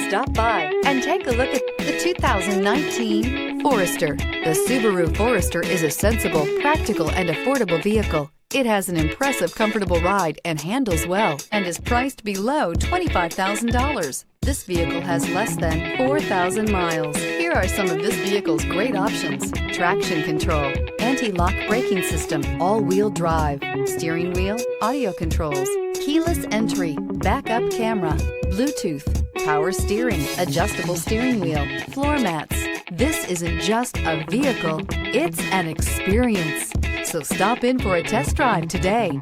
Stop by and take a look at the 2019 Forester. The Subaru Forester is a sensible, practical, and affordable vehicle. It has an impressive, comfortable ride and handles well and is priced below $25,000. This vehicle has less than 4,000 miles. Here are some of this vehicle's great options: traction control, anti-lock braking system, all-wheel drive, steering wheel audio controls, keyless entry, backup camera, Bluetooth, power steering, adjustable steering wheel, floor mats. This isn't just a vehicle, it's an experience. So stop in for a test drive today.